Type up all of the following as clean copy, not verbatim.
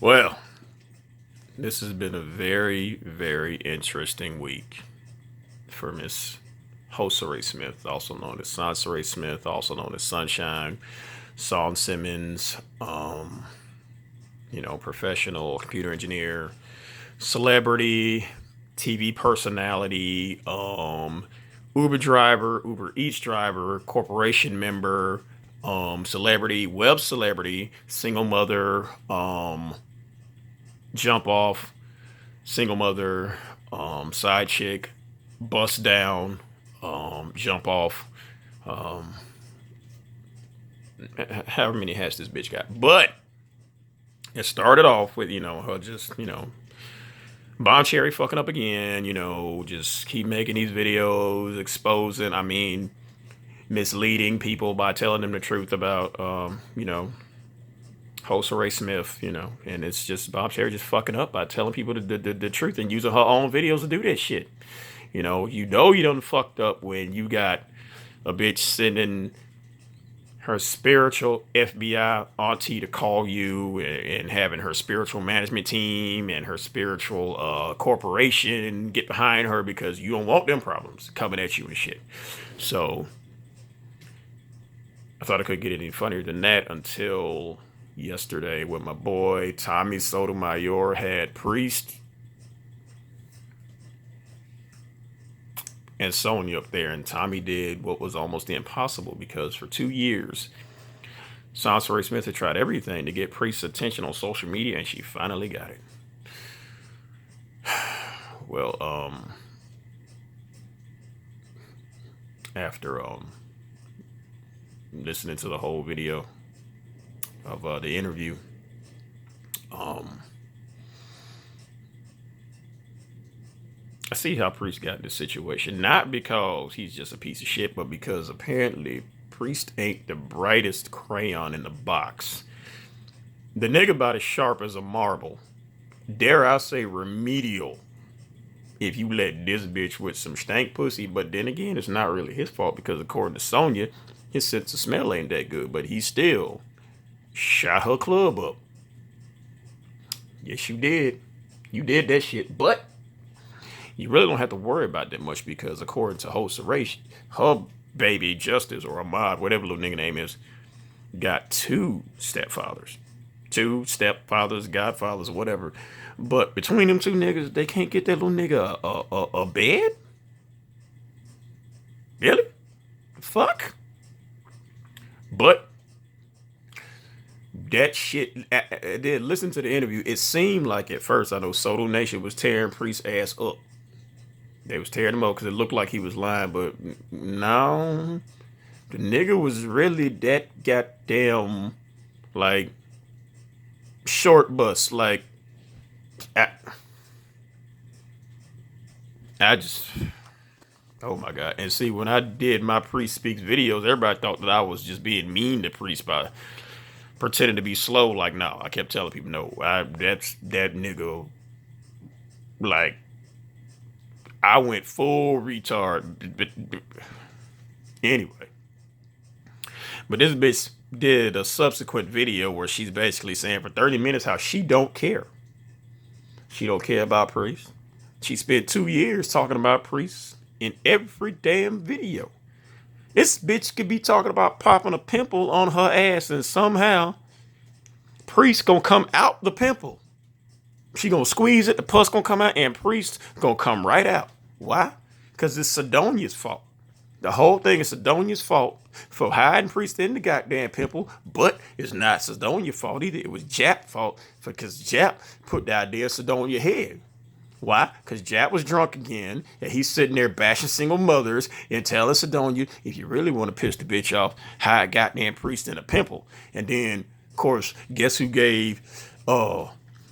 Well, this has been a very, very interesting week for Miss Soncerae Smith, also known as Soncerae Smith, also known as Sunshine, Saul Simmons, professional computer engineer, celebrity, TV personality, Uber driver, Uber Eats driver, corporation member, celebrity, web celebrity, single mother, jump off, single mother, side chick, bust down, jump off, um, however many hats this bitch got. But it started off with, her just, bomb cherry fucking up again, just keep making these videos, exposing, misleading people by telling them the truth about, Soncerae Smith, and it's just Bob Cherry just fucking up by telling people the truth and using her own videos to do that shit. You done fucked up when you got a bitch sending her spiritual FBI auntie to call you and having her spiritual management team and her spiritual corporation get behind her because you don't want them problems coming at you and shit. So I thought it could get any funnier than that until yesterday when my boy Tommy Sotomayor had Priest and Sonya up there, and Tommy did what was almost impossible because for 2 years, Soncerae Smith had tried everything to get Priest's attention on social media, and she finally got it. Well, after listening to the whole video of the interview, I see how Priest got in this situation. Not because he's just a piece of shit, but because apparently Priest ain't the brightest crayon in the box. The nigga about as sharp as a marble. Dare I say remedial. If you let this bitch with some stank pussy, but then again, it's not really his fault because according to Sonya, his sense of smell ain't that good, but he still shot her club up. Yes, you did. You did that shit, but you really don't have to worry about that much because according to Soncerae, her baby Justice or Ahmad, whatever little nigga name is, got two stepfathers. Two stepfathers, godfathers, whatever. But between them two niggas, they can't get that little nigga a bed? Really? Fuck? But that shit, then listen to the interview. It seemed like at first, I know Soto Nation was tearing Priest's ass up. They was tearing him up because it looked like he was lying, but no, the nigga was really that goddamn, like, short bus. Like, I just, oh my God. And see, when I did my Priest Speaks videos, everybody thought that I was just being mean to Priest by pretending to be slow. Like, no, I kept telling people, no, that's that nigga, like, I went full retard. Anyway. But this bitch did a subsequent video where she's basically saying for 30 minutes how she don't care. She don't care about Priest. She spent 2 years talking about Priest in every damn video. This bitch could be talking about popping a pimple on her ass and somehow Priest gonna come out the pimple. She gonna squeeze it, the pus gonna come out, and Priest gonna come right out. Why? Because it's Sidonia's fault. The whole thing is Sidonia's fault for hiding Priest in the goddamn pimple, but it's not Sidonia's fault either. It was Jap's fault because Jap put the idea in Sidonia's head. Why? Because Jap was drunk again, and he's sitting there bashing single mothers and telling Sidonia, if you really want to piss the bitch off, hide goddamn Priest in a pimple. And then, of course, guess who gave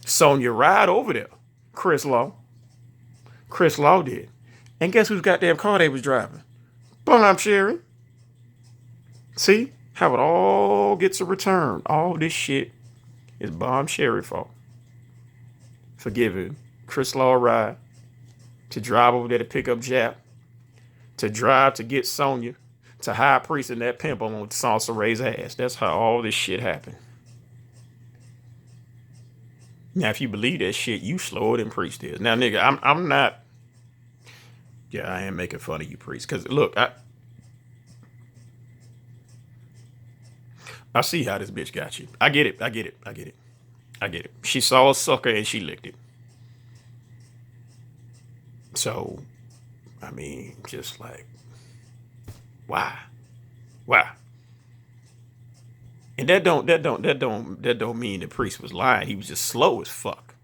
Sonya a ride over there? Chris Law. Chris Law did. And guess whose goddamn car they was driving? Bomb Cherry. See how it all gets a return. All this shit is Bomb Cherry fault. Forgive it. Chris Law a ride to drive over there to pick up Jap, to drive to get Sonya, to hire Priest in that pimple on Soncerae's ass. That's how all this shit happened. Now, if you believe that shit, you slower than Priest is. Now, nigga, I'm not. Yeah, I am making fun of you, Priest. Cause look, I see how this bitch got you. I get it. I get it. I get it. I get it. She saw a sucker and she licked it. So, I mean, just like, why? Why? And that don't mean the Priest was lying. He was just slow as fuck.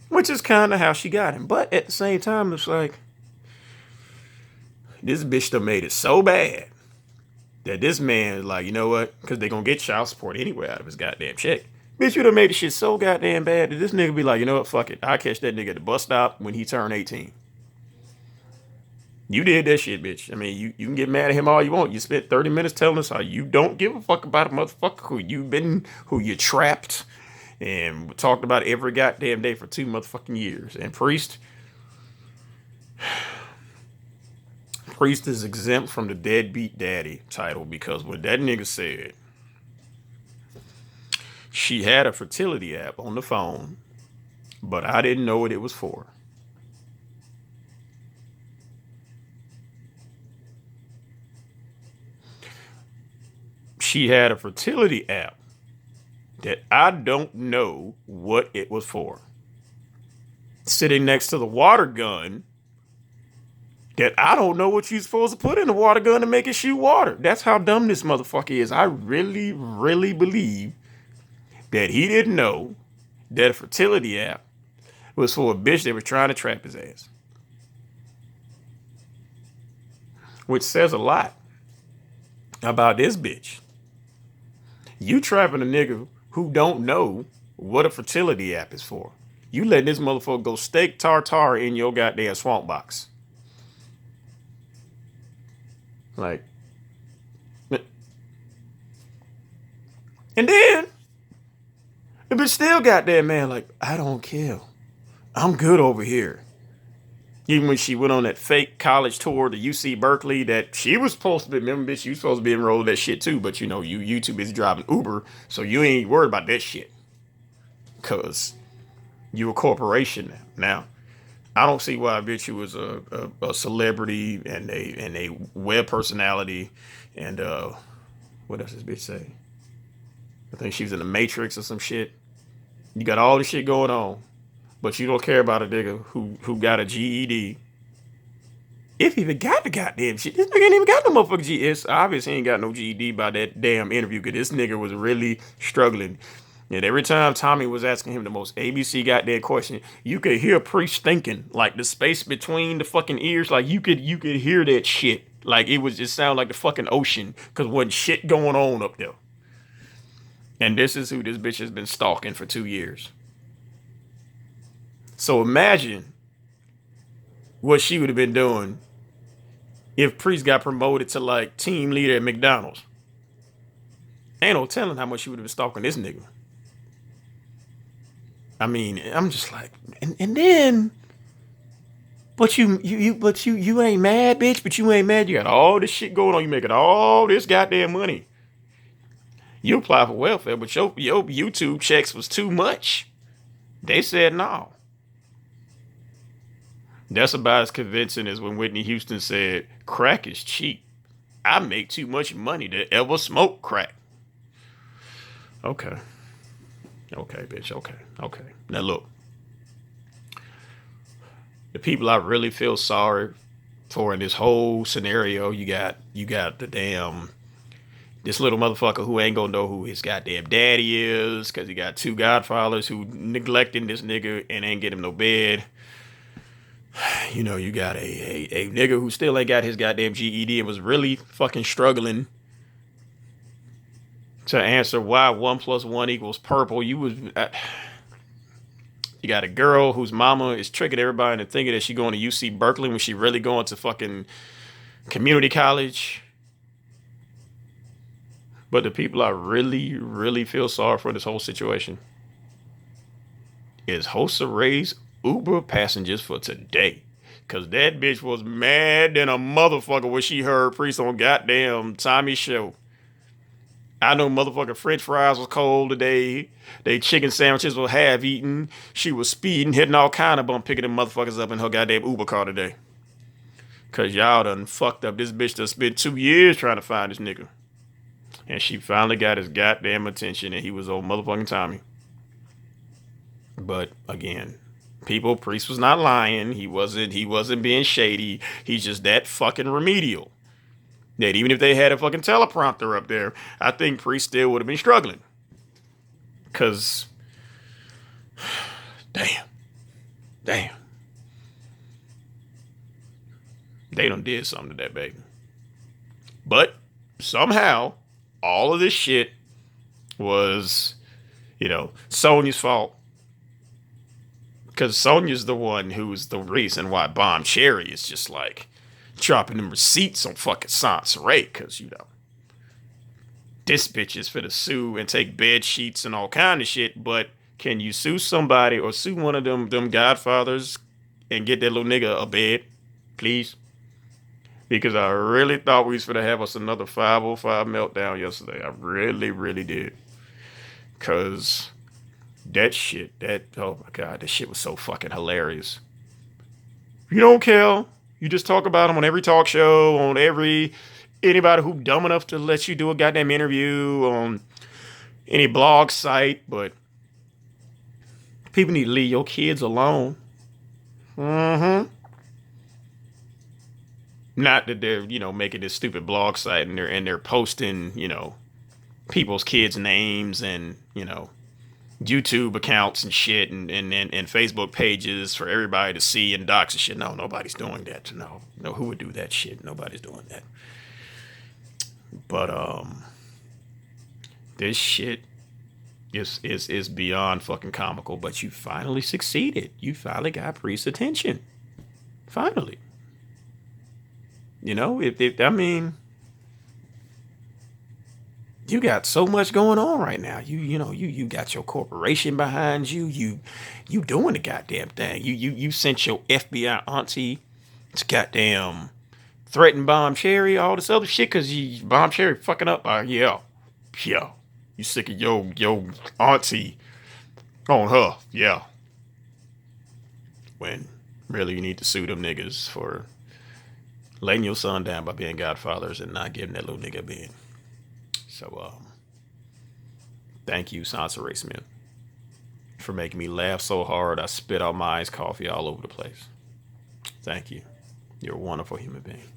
Which is kind of how she got him. But at the same time, it's like, this bitch done made it so bad that this man is like, you know what? Because they gonna get child support anyway out of his goddamn check. Bitch, you done made the shit so goddamn bad that this nigga be like, you know what? Fuck it. I'll catch that nigga at the bus stop when he turned 18. You did that shit, bitch. I mean, you can get mad at him all you want. You spent 30 minutes telling us how you don't give a fuck about a motherfucker who you trapped and talked about every goddamn day for 2 motherfucking years. And Priest is exempt from the deadbeat daddy title because what that nigga said, she had a fertility app on the phone, but I didn't know what it was for. She had a fertility app that I don't know what it was for. Sitting next to the water gun that I don't know what you're supposed to put in the water gun to make it shoot water. That's how dumb this motherfucker is. I really, really believe that he didn't know that a fertility app was for a bitch that was trying to trap his ass. Which says a lot about this bitch. You trapping a nigga who don't know what a fertility app is for. You letting this motherfucker go steak tartare in your goddamn swamp box. Like, and then the bitch still got that man like, I don't care. I'm good over here. Even when she went on that fake college tour to UC Berkeley that she was supposed to be, remember, bitch, you supposed to be enrolled in that shit too, but you know, YouTube is driving Uber, so you ain't worried about that shit. Cause you a corporation now. Now, I don't see why, bitch, you was a celebrity and a web personality and what else does this bitch say? I think she was in the Matrix or some shit. You got all this shit going on, but you don't care about a nigga who got a GED. If he even got the goddamn shit, this nigga ain't even got no motherfucking GED. It's obvious he ain't got no GED by that damn interview, because this nigga was really struggling. And every time Tommy was asking him the most ABC goddamn question, you could hear Priest thinking, like the space between the fucking ears, like you could hear that shit. Like it was just sound like the fucking ocean, because wasn't shit going on up there. And this is who this bitch has been stalking for 2 years. So imagine what she would have been doing if Priest got promoted to like team leader at McDonald's. Ain't no telling how much she would have been stalking this nigga. I mean, I'm just like, and then, but you ain't mad, bitch. But you ain't mad. You got all this shit going on. You making all this goddamn money. You apply for welfare, but your YouTube checks was too much. They said no. That's about as convincing as when Whitney Houston said, crack is cheap. I make too much money to ever smoke crack. Okay. Okay, bitch. Okay. Now look. The people I really feel sorry for in this whole scenario, you got the damn, this little motherfucker who ain't gonna know who his goddamn daddy is, because he got 2 godfathers who neglecting this nigga and ain't get him no bed. You know, you got a nigga who still ain't got his goddamn GED and was really fucking struggling to answer why 1 + 1 = purple. You got a girl whose mama is tricking everybody into thinking that she going to UC Berkeley when she really going to fucking community college. But the people I really, really feel sorry for this whole situation is Soncerae's Uber passengers for today. Cause that bitch was mad than a motherfucker when she heard Priest on goddamn Tommy's show. I know motherfucking French fries was cold today. They chicken sandwiches were half eaten. She was speeding, hitting all kind of bump, picking them motherfuckers up in her goddamn Uber car today. Cause y'all done fucked up. This bitch done spent 2 years trying to find this nigga. And she finally got his goddamn attention and he was old motherfucking Tommy. But again, Priest was not lying. He wasn't being shady. He's just that fucking remedial. That even if they had a fucking teleprompter up there, I think Priest still would have been struggling. Cause damn. They done did something to that baby. But somehow, all of this shit was, Sonya's fault. Because Sonya's the one who's the reason why Bomb Cherry is just like dropping them receipts on fucking Soncerae. Because, this bitch is finna sue and take bed sheets and all kind of shit. But can you sue somebody or sue one of them godfathers and get that little nigga a bed? Please? Because I really thought we was finna have us another 505 meltdown yesterday. I really, really did. Because that shit, oh my God, that shit was so fucking hilarious. You don't care. You just talk about him on every talk show, on anybody who dumb enough to let you do a goddamn interview on any blog site. But people need to leave your kids alone. Mm-hmm. Not that they're, making this stupid blog site and they're posting, people's kids' names and, YouTube accounts and shit and Facebook pages for everybody to see and docs and shit. No, nobody's doing that. No, who would do that shit? Nobody's doing that. But this shit is beyond fucking comical. But you finally succeeded. You finally got Priest's attention. Finally. You got so much going on right now. You got your corporation behind you. You doing the goddamn thing. You sent your FBI auntie to goddamn threaten Bomb Cherry, all this other shit, cause Bomb Cherry fucking up. Yeah. You sick of your auntie on her, yeah. When really you need to sue them niggas for letting your son down by being godfathers and not giving that little nigga a bed. So, thank you, Soncerae Smith, for making me laugh so hard I spit out my iced coffee all over the place. Thank you. You're a wonderful human being.